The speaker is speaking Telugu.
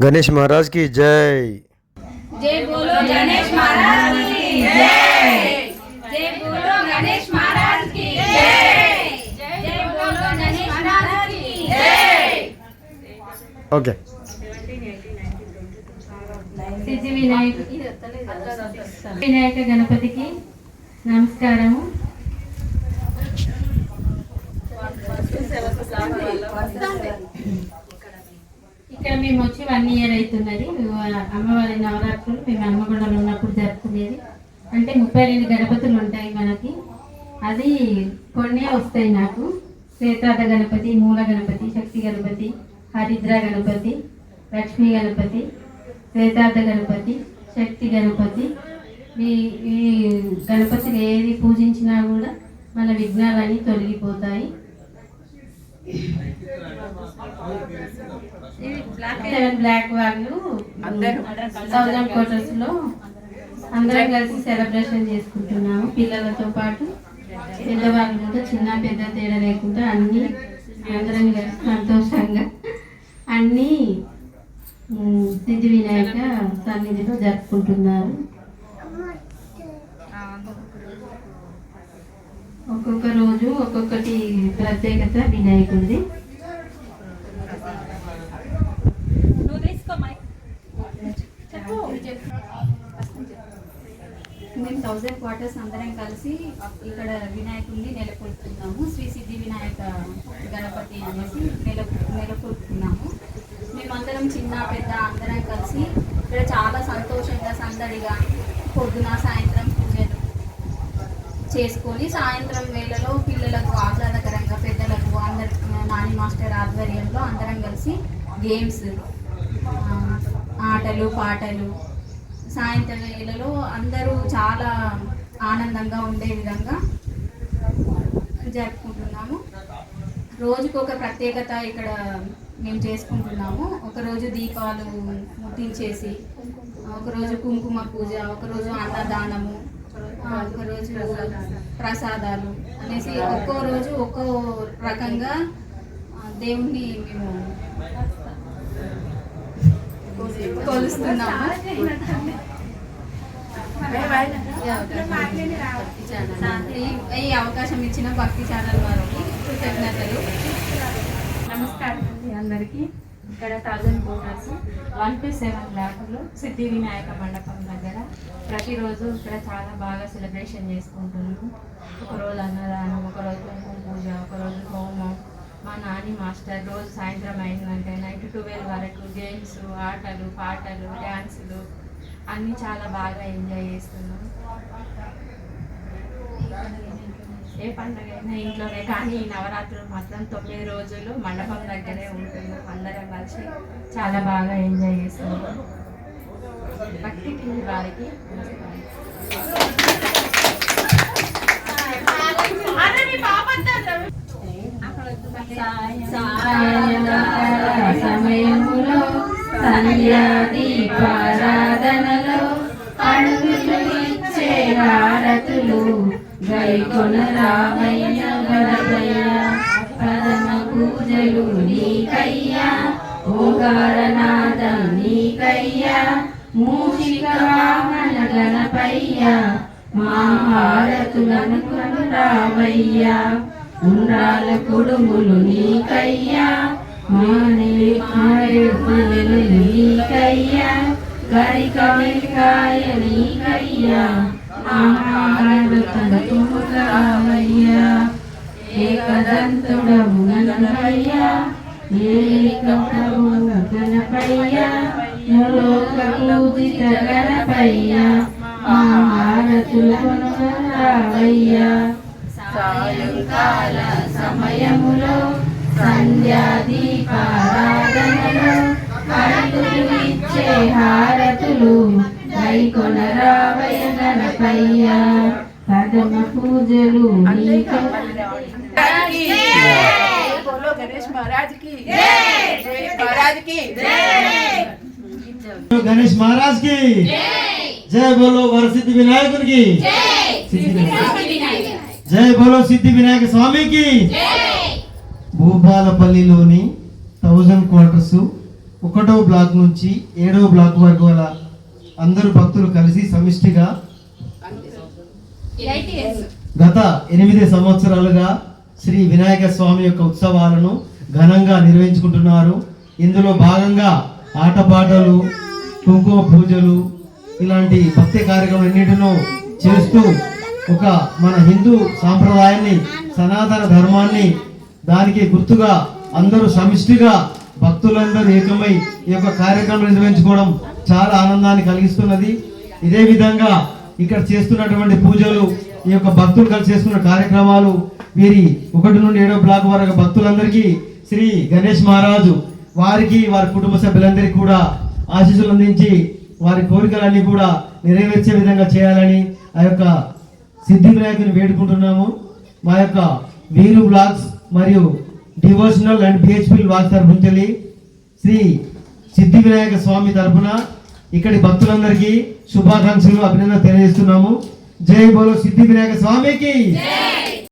गणेश महाराज की जय। जय बोलो गणेश महाराज की जय। जय बोलो गणेश महाराज की जय। जय बोलो गणेश महाराज की जय। ओके। सिद्धि विनायक गणपति की नमस्कारము। ఇక్కడ మేము వచ్చి 1 ఇయర్ అవుతున్నది। అమ్మవారి నవరాత్రులు మేము హన్మకొండలో ఉన్నప్పుడు జరుపుకునేది। అంటే 32 గణపతులు ఉంటాయి మనకి, అది కొన్ని వస్తాయి నాకు। శ్వేతార్థ గణపతి, మూల గణపతి, శక్తి గణపతి, హరిద్ర గణపతి, లక్ష్మీ గణపతి, శ్వేతార్థ గణపతి, శక్తి గణపతి। ఈ గణపతిని ఏది పూజించినా కూడా మన విఘ్నాలన్నీ తొలగిపోతాయి। బ్లాక్ వాళ్ళు 1000 క్వార్టర్స్ లో అందరం కలిసి సెలబ్రేషన్ చేసుకుంటున్నాము। పిల్లలతో పాటు పెద్దవాళ్ళు కూడా చిన్న పెద్ద తేడా లేకుండా అన్ని అందరం కలిసి సంతోషంగా అన్ని సిద్ధి వినాయక సన్నిధిలో జరుపుకుంటున్నారు। ఒక్కొక్క రోజు ఒక్కొక్కటి ప్రత్యేకత వినాయకుడిది। మేము 1000 క్వార్టర్స్ అందరం కలిసి ఇక్కడ వినాయకుడిని నెలకొల్పుతున్నాము। శ్రీ సిద్ధి వినాయక గణపతి అనేసి నెలకొల్పుతున్నాము। మేమందరం చిన్న పెద్ద అందరం కలిసి ఇక్కడ చాలా సంతోషంగా సందడిగా పొద్దున సాయంత్రం పూజలు చేసుకొని సాయంత్రం వేళలో పిల్లలకు ఆహ్లాదకరంగా పెద్దలకు అందరి నాని మాస్టర్ ఆధ్వర్యంలో అందరం కలిసి గేమ్స్, ఆటలు పాటలు సాయంత్రం వేళలో అందరూ చాలా ఆనందంగా ఉండే విధంగా జరుపుకుంటున్నాము। రోజుకు ఒక ప్రత్యేకత ఇక్కడ మేము చేసుకుంటున్నాము। ఒకరోజు దీపాలు ముట్టించేసి, ఒకరోజు కుంకుమ పూజ, ఒకరోజు అన్నదానము, ఒకరోజు ప్రసాదాలు అనేసి ఒక్కో రోజు ఒక్కో రకంగా దేవుణ్ణి మేము కొలుస్తున్నాము। ఈ అవకాశం ఇచ్చిన భక్తి ఛానల్ వారికి కృతజ్ఞతలు। నమస్కారం అందరికీ। ఇక్కడ 1000 క్వార్టర్స్ 1-7 బ్లాక్లో సిద్ధి వినాయక మండపం దగ్గర ప్రతిరోజు ఇక్కడ చాలా బాగా సెలబ్రేషన్ చేసుకుంటున్నాము। ఒకరోజు అన్నదానం, ఒకరోజు కుంకుమ పూజ, ఒకరోజు హోమం। మా నాని మాస్టర్ రోజు సాయంత్రం అయిందంటే నైట్ 12 వరకు గేమ్స్, ఆటలు పాటలు డ్యాన్సులు అన్నీ చాలా బాగా ఎంజాయ్ చేస్తున్నాం। ఏ పండుగ అయినా ఇంట్లోనే, కానీ ఈ నవరాత్రులు మాత్రం 9 రోజులు మండపం దగ్గరే ఉంటున్నాం। అందరం కలిసి చాలా బాగా ఎంజాయ్ చేస్తున్నాం। భక్తి టీవీ వారికి సమయములో సంధ్యా దీపారాధనలో అడుగులు ఇచ్చే హారతులు గైకొన రామయ్య గణపయ్య, ప్రథమ పూజలు నీకయ్యా, ఓంకారనాదం నీకయ్యా, మూషిక వాహన గణపయ్య, మా హారతులను కొను రామయ్య, ఉండ్రాల కుడుములు నీకయ్యా, మానేడు నీకయ్యా, గరిక మిరకాయ నీకయ్యా, రామయ్యా, ఏకదంతుడము గణపయ్యా, ఏకము గణపయ్యా, లోక పూజిత గణపయ్యా, మా హారతులను రావయ్యా। సాయంకాల సమయములో సంధ్యా దీపారాధనలో అడుగులు ఇచ్చే హారతులు గైకొన రావయ్య గణపయ్య, ప్రథమ పూజలు गणेश महाराज की जय। महाराज की जय। गणेश महाराज की जय। बोलो वरसिद्धि विनायक की जय। बोलो सिद्धि विनायक स्वामी की। భూపాలపల్లిలోని 1000 క్వార్టర్స్ 1వ బ్లాక్ నుంచి 7వ బ్లాక్ వరకు గల అందరూ భక్తులు కలిసి సమిష్టిగా గత 8 సంవత్సరాలుగా శ్రీ వినాయక స్వామి యొక్క ఉత్సవాలను ఘనంగా నిర్వహించుకుంటున్నారు. ఇందులో భాగంగా ఆటపాటలు, కుంకుమ పూజలు ఇలాంటి భక్తి కార్యక్రమం ఎన్నింటినో చేస్తూ ఒక మన హిందూ సాంప్రదాయాన్ని, సనాతన ధర్మాన్ని దానికి గుర్తుగా అందరూ సమిష్టిగా భక్తులందరూ ఏకమై ఈ యొక్క కార్యక్రమం నిర్వహించుకోవడం చాలా ఆనందాన్ని కలిగిస్తున్నది. ఇదే విధంగా ఇక్కడ చేస్తున్నటువంటి పూజలు, ఈ యొక్క భక్తులు కలిసి చేస్తున్న కార్యక్రమాలు వీరి 1 నుండి 7వ బ్లాక్ వరకు భక్తులందరికీ శ్రీ గణేష్ మహారాజు వారికి వారి కుటుంబ సభ్యులందరికీ కూడా ఆశీస్సులు అందించి వారి కోరికలన్నీ కూడా నెరవేర్చే విధంగా చేయాలని ఆ యొక్క సిద్ధి వినాయకుని వేడుకుంటున్నాము. మా యొక్క వీరు బ్లాగ్స్ మరియు డివోషనల్ అండ్ బిహెచ్పి బ్లాగ్స్ తరఫున నుంచి శ్రీ సిద్ధి వినాయక స్వామి తరఫున ఇక్కడి భక్తులందరికీ శుభాకాంక్షలు, అభినందనలు తెలియజేస్తున్నాము. జై బోలో సిద్ధి వినాయక స్వామికి.